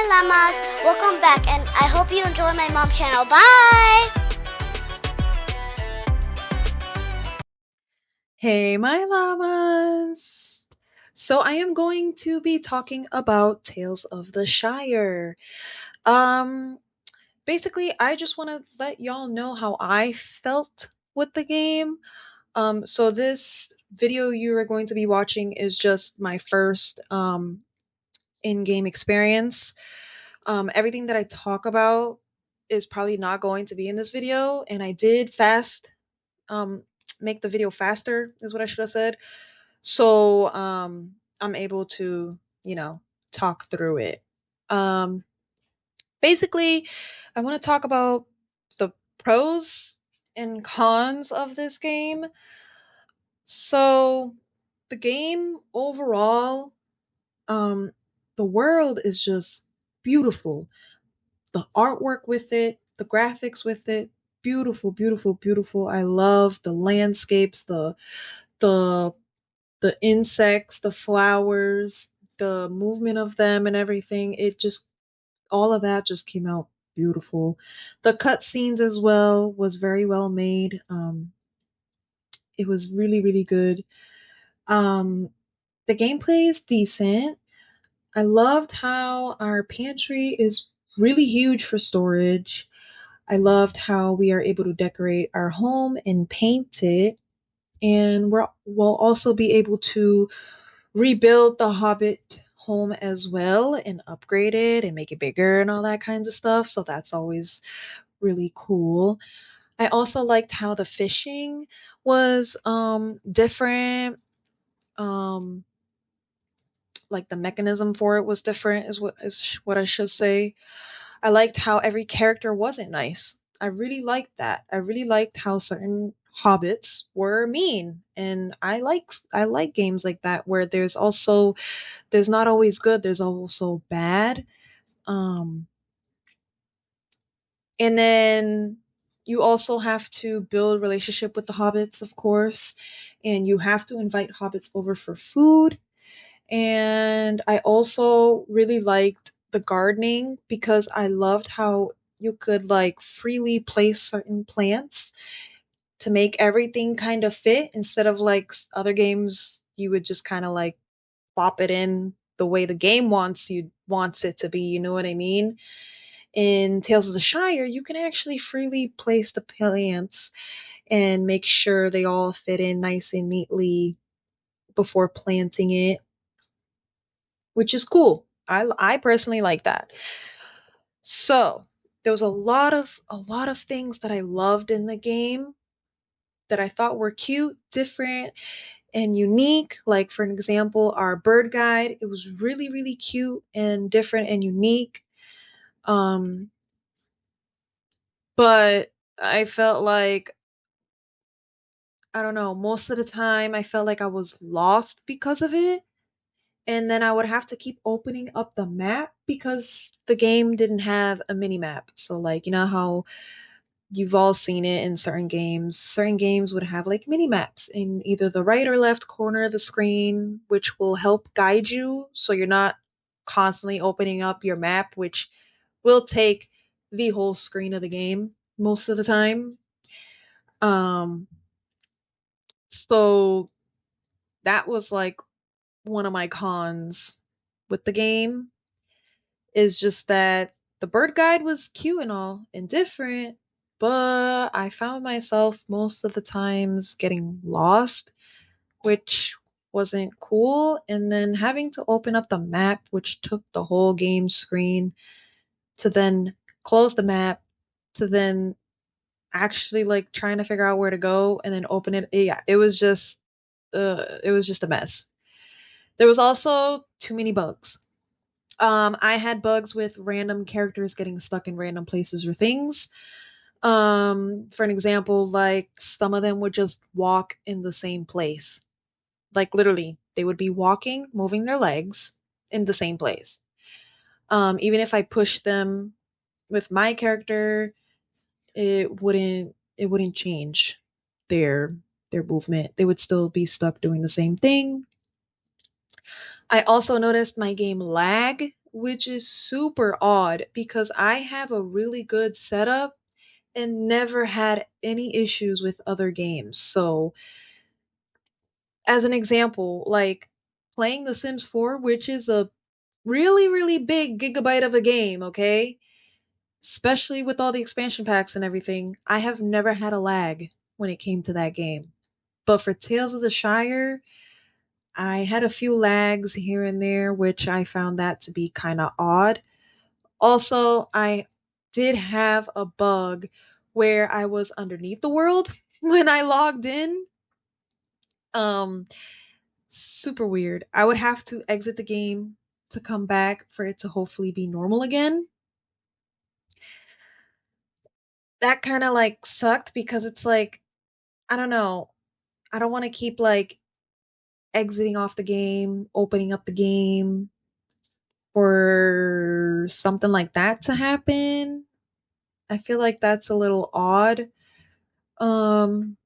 Llamas. Welcome back, and I hope you enjoy my mom channel. Bye! Hey, my llamas! So I am going to be talking about Tales of the Shire. Um, Basically, I just want to let y'all know how I felt with the game. So this video you are going to be watching is just my first in-game experience. Everything that I talk about is probably not going to be in this video, and I did fast um make the video faster is what I should have said. So I'm able to, talk through it. Um Basically, I want to talk about the pros and cons of this game. So the game overall, um the world is just beautiful. The artwork with it, the graphics with it, beautiful, beautiful, beautiful. I love the landscapes, the the insects, the flowers, the movement of them and everything. It just all of that just came out beautiful. The cutscenes as well was very well made. It was really, really good. Um, the gameplay is decent. I loved how our pantry is really huge for storage. I loved how we are able to decorate our home and paint it. And we'll also be able to rebuild the Hobbit home as well and upgrade it and make it bigger and all that kinds of stuff. So that's always really cool. I also liked how the fishing was different. Um like the mechanism for it was different is what I should say. I liked how every character wasn't nice. I really liked that. I really liked how certain hobbits were mean. And I like games like that where there's not always good, there's also bad. Um and then you also have to build relationship with the hobbits, of course, and you have to invite hobbits over for food. And I also really liked the gardening because I loved how you could like freely place certain plants to make everything kind of fit instead of like other games you would just kind of like pop it in the way the game wants it to be, you know what I mean? In Tales of the Shire, you can actually freely place the plants and make sure they all fit in nice and neatly before planting it, which is cool. I personally like that. So there was a lot of things that I loved in the game that I thought were cute, different, and unique. Like for an example, our bird guide. It was really, really cute and different and unique. Um, but I felt like I don't know, most of the time I felt like I was lost because of it. And then I would have to keep opening up the map because the game didn't have a mini map. So like, you know how you've all seen it in certain games. Certain games would have like mini maps in either the right or left corner of the screen, which will help guide you so you're not constantly opening up your map, which will take the whole screen of the game most of the time. Um so that was like one of my cons with the game, is just that the bird guide was cute and all and different, but I found myself most of the times getting lost, which wasn't cool. And then having to open up the map, which took the whole game screen, to then close the map, to then actually like trying to figure out where to go and then open it. Yeah, it was just a mess. There was also too many bugs. I had bugs with random characters getting stuck in random places or things. For an example, like some of them would just walk in the same place. Like literally, they would be walking, moving their legs in the same place. Even if I pushed them with my character, it wouldn't change their their movement. They would still be stuck doing the same thing. I also noticed my game lag which is super odd because I have a really good setup and never had any issues with other games. So, as an example, like playing The Sims 4, which is a really, really big gigabyte of a game, okay? Especially with all the expansion packs and everything, I have never had a lag when it came to that game. But for Tales of the Shire, I had a few lags here and there, which I found that to be kind of odd. Also, I did have a bug where I was underneath the world when I logged in. Um, Super weird. I would have to exit the game to come back for it to hopefully be normal again. That kind of like sucked because it's like, I don't know. I don't want to keep like exiting off the game, opening up the game for something like that to happen. I feel like that's a little odd. Um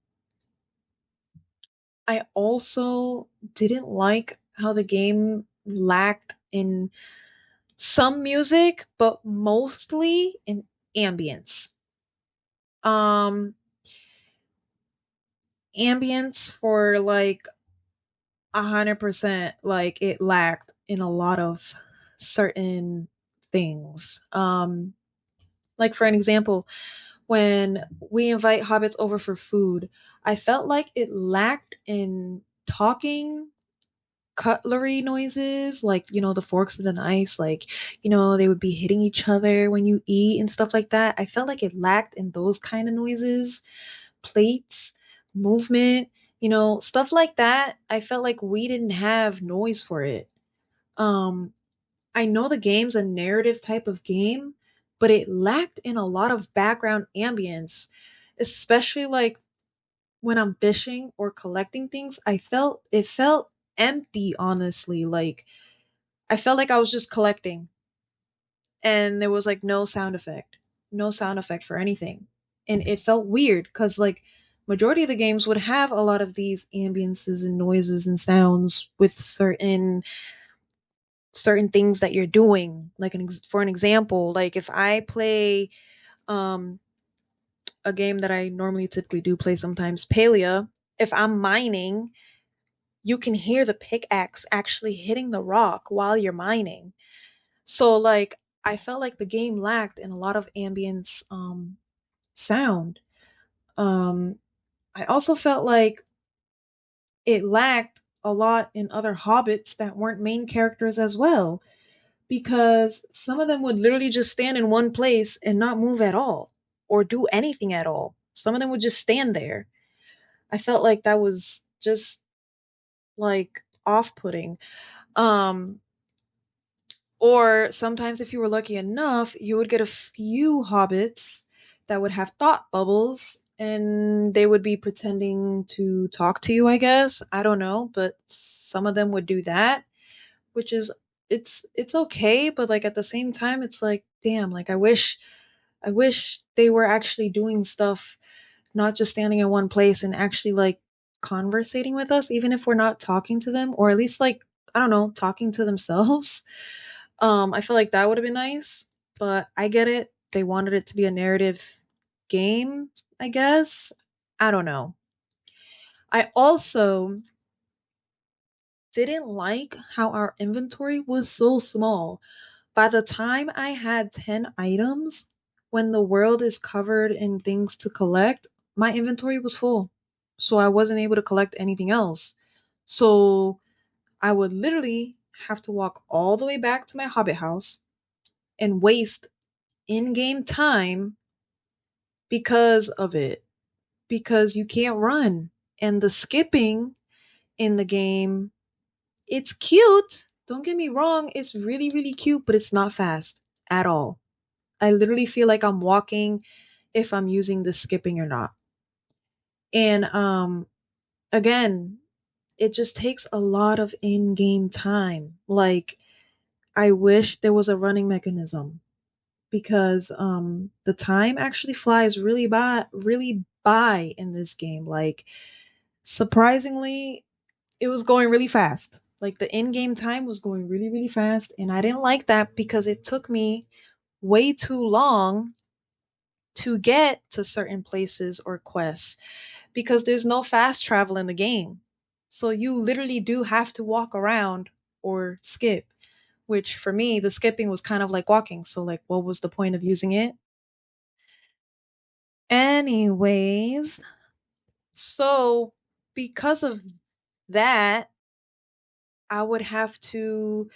I also didn't like how the game lacked in some music, but mostly in ambience. Um Ambience for like 100%, like it lacked in a lot of certain things. Like for an example, when we invite hobbits over for food, I felt like it lacked in talking cutlery noises, like the forks and the knives, like they would be hitting each other when you eat and stuff like that. I felt like it lacked in those kind of noises, plates, movement, stuff like that. I felt like we didn't have noise for it. um I know the game's a narrative type of game, but it lacked in a lot of background ambience, especially like when I'm fishing or collecting things. It felt empty, honestly. Like I felt like I was just collecting and there was like no sound effect. No sound effect for anything. And it felt weird cuz like majority of the games would have a lot of these ambiances and noises and sounds with certain things that you're doing. Like for an example, like if I play um a game that I normally typically do play sometimes, Palia, if I'm mining, you can hear the pickaxe actually hitting the rock while you're mining. So like I felt like the game lacked in a lot of ambience sound. Um I also felt like it lacked a lot in other hobbits that weren't main characters as well, because some of them would literally just stand in one place and not move at all or do anything at all. Some of them would just stand there. I felt like that was just like off-putting. Um or sometimes if you were lucky enough, you would get a few hobbits that would have thought bubbles and they would be pretending to talk to you, I guess. I don't know, but some of them would do that, which is it's okay, but like at the same time it's like damn, like I wish they were actually doing stuff, not just standing in one place and actually like conversating with us, even if we're not talking to them, or at least like I don't know, talking to themselves. I feel like that would have been nice, but I get it. They wanted it to be a narrative game, I guess. I don't know. I also didn't like how our inventory was so small. By the time I had 10 items, when the world is covered in things to collect, my inventory was full. So I wasn't able to collect anything else. So I would literally have to walk all the way back to my hobbit house and waste in game time because of it. Because you can't run. And the skipping in the game, it's cute. Don't get me wrong, it's really, really cute, but it's not fast at all. I literally feel like I'm walking if I'm using the skipping or not. And again, it just takes a lot of in-game time. Like I wish there was a running mechanism because the time actually flies really by in this game. Like surprisingly, it was going really fast. Like the in-game time was going really, really fast, and I didn't like that because it took me way too long to get to certain places or quests because there's no fast travel in the game. So you literally do have to walk around or skip, which for me, the skipping was kind of like walking. So, like, what was the point of using it? Anyways, so because of that, I would have to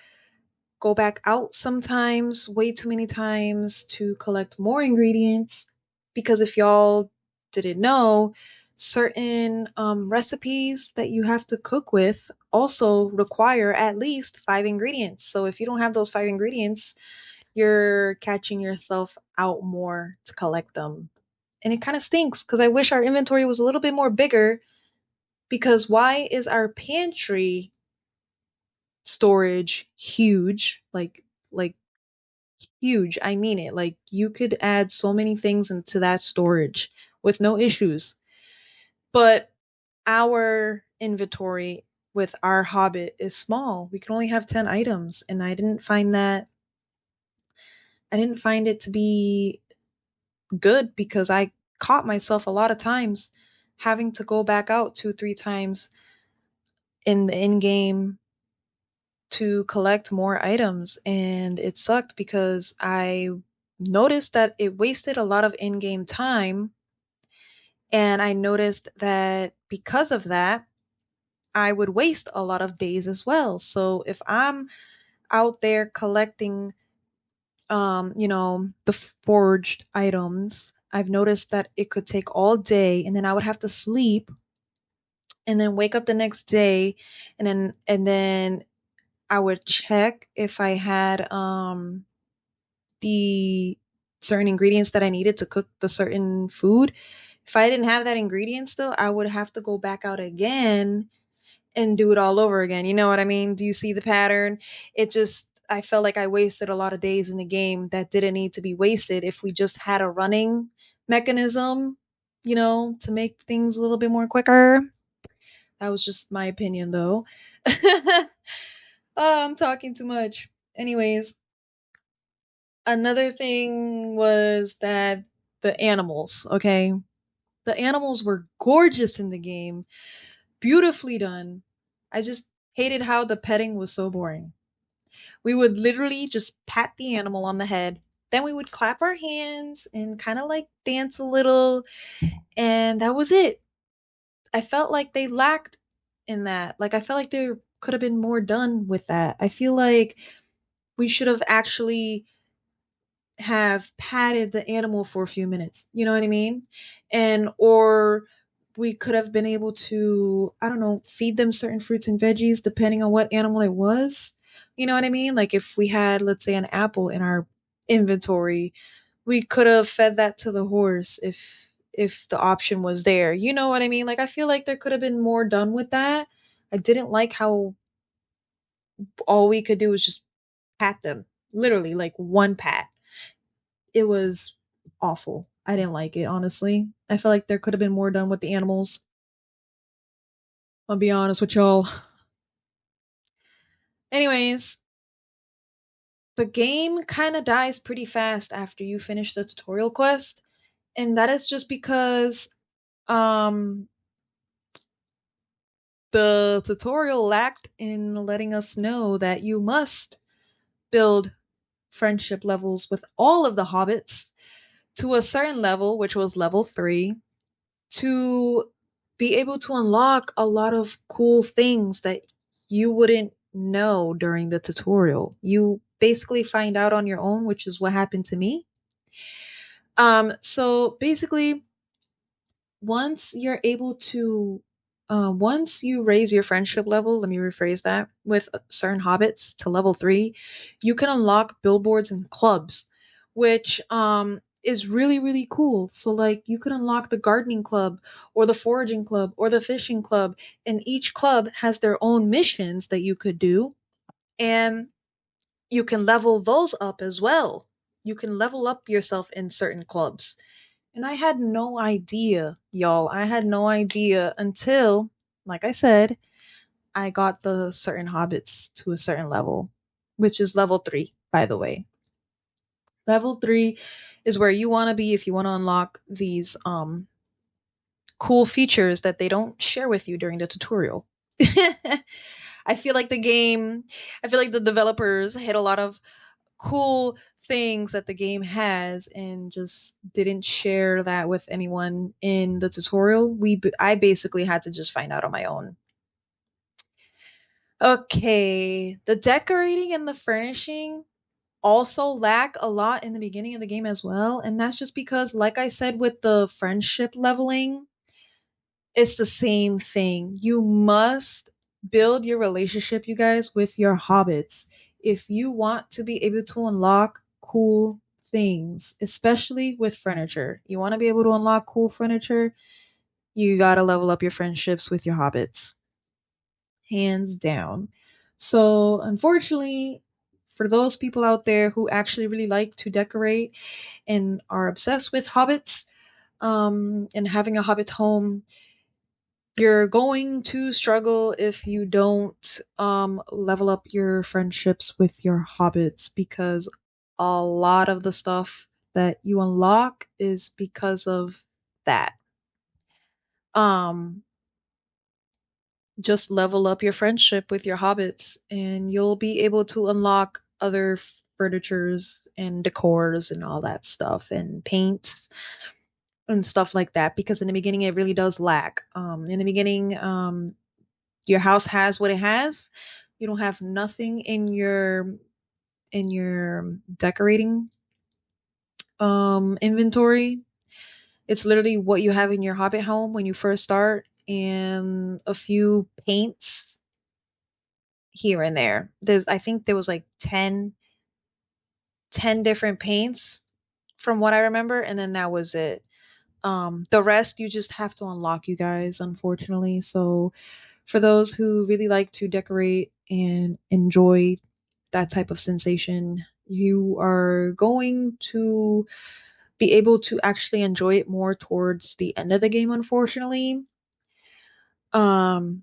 go back out sometimes, way too many times to collect more ingredients. Because if y'all didn't know, certain recipes that you have to cook with also require at least 5 ingredients. So if you don't have those 5 ingredients, you're catching yourself out more to collect them. And it kind of stinks because I wish our inventory was a little bit more bigger. Because why is our pantry storage huge? Like huge. I mean it. Like you could add so many things into that storage with no issues. But our inventory with our Hobbit is small. We can only have 10 items, and I didn't find it to be good because I caught myself a lot of times having to go back out 2 3 times in the in game to collect more items, and it sucked because I noticed that it wasted a lot of in-game time, and I noticed that because of that I would waste a lot of days as well. So if I'm out there collecting the forged items, I've noticed that it could take all day, and then I would have to sleep and then wake up the next day, and then I would check if I had the certain ingredients that I needed to cook the certain food. If I didn't have that ingredient still, I would have to go back out again and do it all over again. You know what I mean? Do you see the pattern? I felt like I wasted a lot of days in the game that didn't need to be wasted if we just had a running mechanism, to make things a little bit more quicker. That was just my opinion though. Oh, I'm talking too much. Anyways, another thing was that the animals, okay? The animals were gorgeous in the game, beautifully done. I just hated how the petting was so boring. We would literally just pat the animal on the head. Then we would clap our hands and kind of like dance a little, and that was it. I felt like they lacked in that. Like, I felt like there could have been more done with that. I feel like we should have actually have patted the animal for a few minutes. You know what I mean? And or we could have been able to, I don't know, feed them certain fruits and veggies depending on what animal it was. You know what I mean? Like if we had, let's say, an apple in our inventory, we could have fed that to the horse if the option was there. You know what I mean? Like I feel like there could have been more done with that. I didn't like how all we could do was just pat them. Literally like one pat. It was awful. I didn't like it, honestly. I feel like there could have been more done with the animals. I'll be honest with y'all. Anyways, the game kind of dies pretty fast after you finish the tutorial quest, and that is just because um the tutorial lacked in letting us know that you must build friendship levels with all of the hobbits to a certain level, which was level 3, to be able to unlock a lot of cool things that you wouldn't know during the tutorial. You basically find out on your own, which is what happened to me. So basically, once you're able to once you raise your friendship level, let me rephrase that, with certain hobbits to level 3, you can unlock billboards and clubs, which is really really cool. So like you can unlock the gardening club or the foraging club or the fishing club, and each club has their own missions that you could do, and you can level those up as well. You can level up yourself in certain clubs, and I had no idea, y'all. I had no idea until, like I said, I got the certain hobbits to a certain level, which is level 3, by the way. Level 3 is where you want to be if you want to unlock these cool features that they don't share with you during the tutorial. I feel like the game, I feel like the developers hit a lot of cool things that the game has and just didn't share that with anyone in the tutorial. I basically had to just find out on my own. Okay, the decorating and the furnishing also lack a lot in the beginning of the game as well, and that's just because like I said with the friendship leveling, it's the same thing. You must build your relationship, you guys, with your hobbits if you want to be able to unlock cool things, especially with furniture. You want to be able to unlock cool furniture, you got to level up your friendships with your hobbits. Hands down. So, unfortunately, for those people out there who actually really like to decorate and are obsessed with hobbits, and having a hobbit home, you're going to struggle if you don't level up your friendships with your hobbits, because a lot of the stuff that you unlock is because of that. um just level up your friendship with your hobbits and you'll be able to unlock other furnitures and decors and all that stuff and paints and stuff like that, because in the beginning it really does lack. In the beginning, your house has what it has. You don't have nothing in your decorating inventory. It's literally what you have in your hobbit home when you first start and a few paints here and there. I think there was like 10 different paints from what I remember, and then that was it. The rest you just have to unlock, you guys, unfortunately. So for those who really like to decorate and enjoy that type of sensation, you are going to be able to actually enjoy it more towards the end of the game, unfortunately. Um,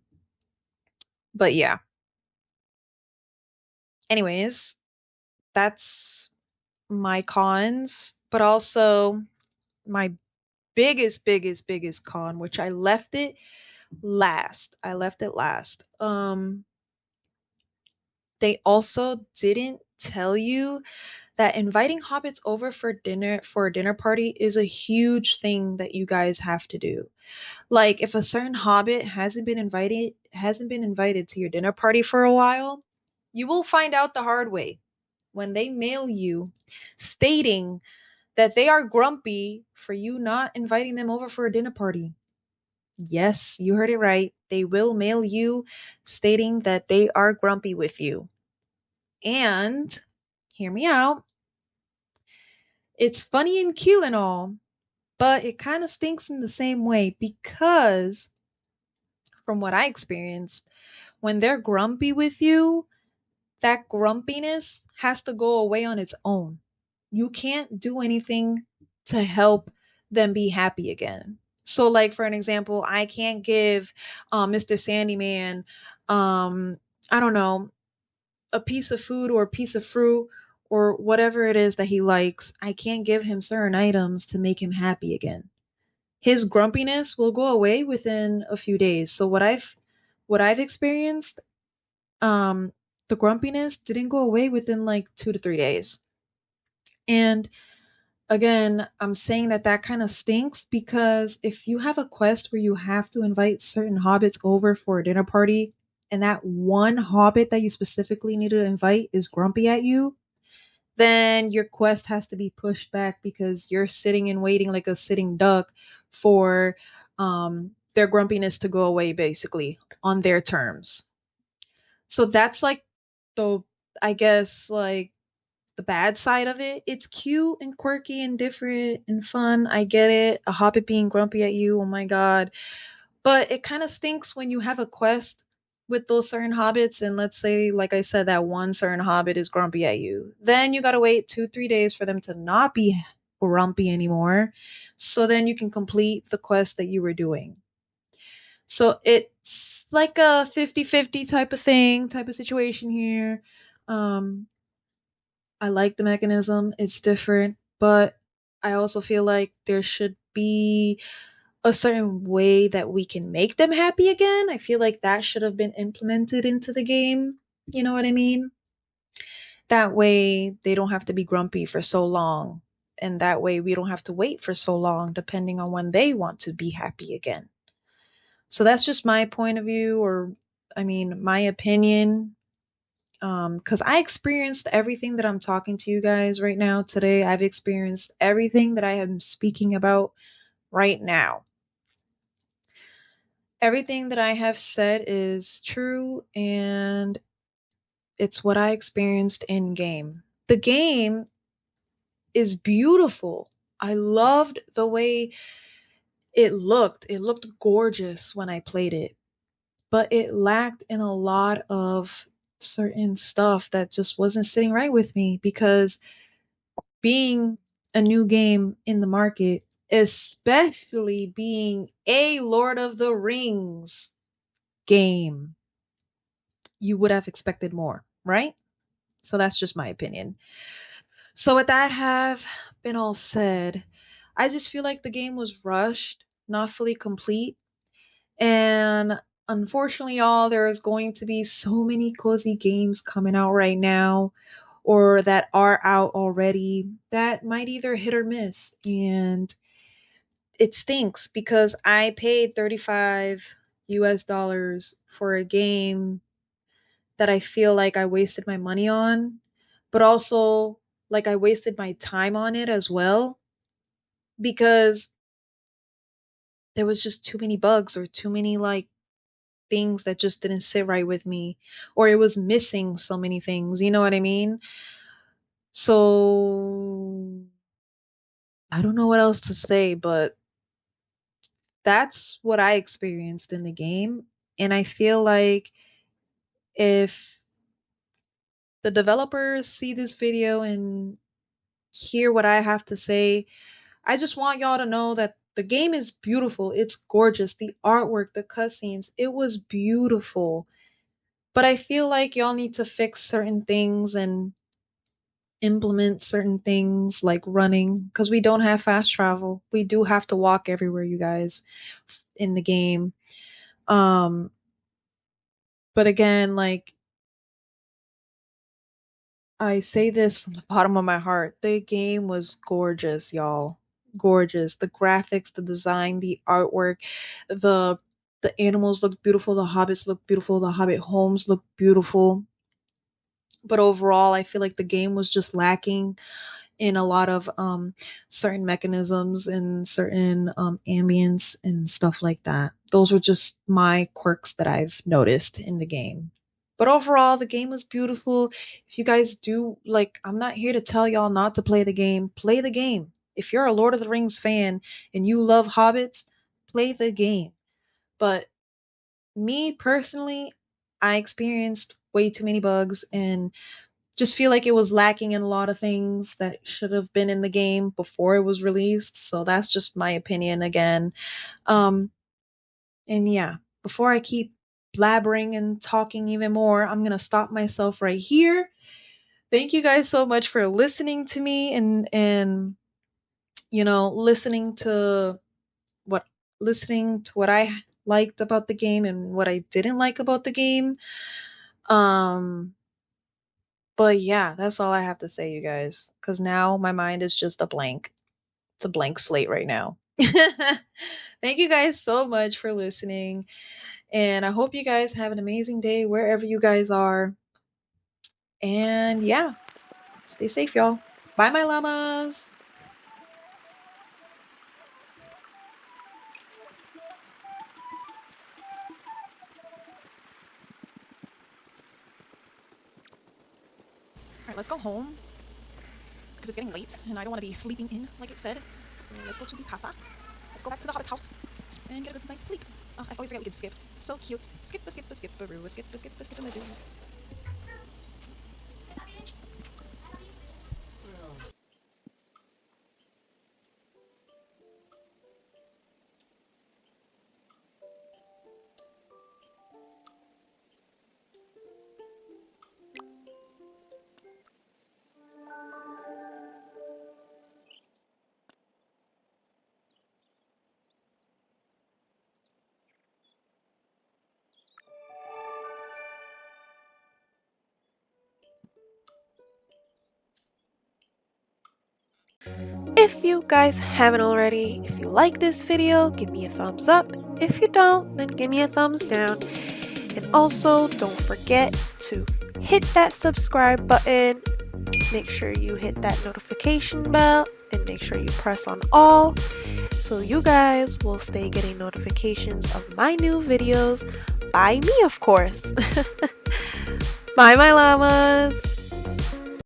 but yeah. Anyways, that's my cons, but also my biggest con, which I left it last. I left it last. They also didn't tell you that inviting hobbits over for a dinner party is a huge thing that you guys have to do. Like if a certain hobbit hasn't been invited to your dinner party for a while, you will find out the hard way when they mail you stating that they are grumpy for you not inviting them over for a dinner party. Yes, you heard it right. They will mail you stating that they are grumpy with you. And hear me out. It's funny and cute and all, but it kind of stinks in the same way because, from what I experienced, when they're grumpy with you, that grumpiness has to go away on its own. You can't do anything to help them be happy again. So, like for an example, I can't give Mr. Sandyman, I don't know, a piece of food or a piece of fruit or whatever it is that he likes. I can't give him certain items to make him happy again. His grumpiness will go away within a few days. So what I've experienced, um, the grumpiness didn't go away within like 2 to 3 days. And again, I'm saying that kind of stinks because if you have a quest where you have to invite certain hobbits over for a dinner party, and that one hobbit that you specifically need to invite is grumpy at you, then your quest has to be pushed back because you're sitting and waiting like a sitting duck for their grumpiness to go away, basically on their terms. So that's like the, I guess, like the bad side of it. It's cute and quirky and different and fun. I get it. A hobbit being grumpy at you. Oh my god. But it kind of stinks when you have a quest with those certain hobbits, and let's say, like I said, that one certain hobbit is grumpy at you. Then you gotta wait 2, 3 days for them to not be grumpy anymore. So then you can complete the quest that you were doing. So It's like a 50-50 type of thing, type of situation here. Um, I like the mechanism, it's different, but I also feel like there should be a certain way that we can make them happy again. I feel like that should have been implemented into the game. You know what I mean? That way they don't have to be grumpy for so long. And that way we don't have to wait for so long, depending on when they want to be happy again. So that's just my point of view, or I mean, my opinion. Because I experienced everything that I'm talking to you guys right now today. I've experienced everything that I am speaking about right now. Everything that I have said is true, and it's what I experienced in game. The game is beautiful. I loved the way it looked. It looked gorgeous when I played it, but it lacked in a lot of certain stuff that just wasn't sitting right with me because being a new game in the market, especially being a Lord of the Rings game, you would have expected more, right? So that's just my opinion. So with that have been all said, I just feel like the game was rushed, not fully complete, and unfortunately, y'all, there is going to be so many cozy games coming out right now or that are out already that might either hit or miss. And it stinks because I paid 35 US dollars for a game that I feel like I wasted my money on, but also like I wasted my time on it as well because there was just too many bugs or too many like things that just didn't sit right with me, or it was missing so many things, you know what I mean? So I don't know what else to say, but that's what I experienced in the game. And I feel like if the developers see this video and hear what I have to say, I just want y'all to know that the game is beautiful. It's gorgeous. The artwork, the cutscenes, it was beautiful. But I feel like y'all need to fix certain things and implement certain things like running because we don't have fast travel. We do have to walk everywhere, you guys, in the game. Um, but again, like I say this from the bottom of my heart, the game was gorgeous, y'all. Gorgeous. The graphics, the design, the artwork, the the animals look beautiful, the hobbits look beautiful, the hobbit homes look beautiful. But overall, I feel like the game was just lacking in a lot of certain mechanisms and certain ambience and stuff like that. Those were just my quirks that I've noticed in the game. But overall, the game was beautiful. If you guys do like, I'm not here to tell y'all not to play the game. Play the game. If you're a Lord of the Rings fan and you love hobbits, play the game. But me personally, I experienced way too many bugs and just feel like it was lacking in a lot of things that should have been in the game before it was released. So that's just my opinion again. Um and yeah, before I keep blabbering and talking even more, I'm going to stop myself right here. Thank you guys so much for listening to me and listening to what I liked about the game and what I didn't like about the game. Um but yeah, that's all I have to say, you guys, cuz now my mind is just a blank. It's a blank slate right now. Thank you guys so much for listening. And I hope you guys have an amazing day wherever you guys are. And yeah, stay safe, y'all. Bye, my llamas. All right, let's go home because it's getting late and I don't want to be sleeping in like it said. So let's go to the casa. Let's go back to the hobbit house and get a good night's sleep. Oh, I always forget we can skip. So cute. Skip a skip a skip a roo, a skip a skip a skip a doo. if you guys haven't already, if you like this video, give me a thumbs up. If you don't, then give me a thumbs down. And also, don't forget to hit that subscribe button. Make sure you hit that notification bell and make sure you press on all so you guys will stay getting notifications of my new videos by me, of course. Bye, my llamas.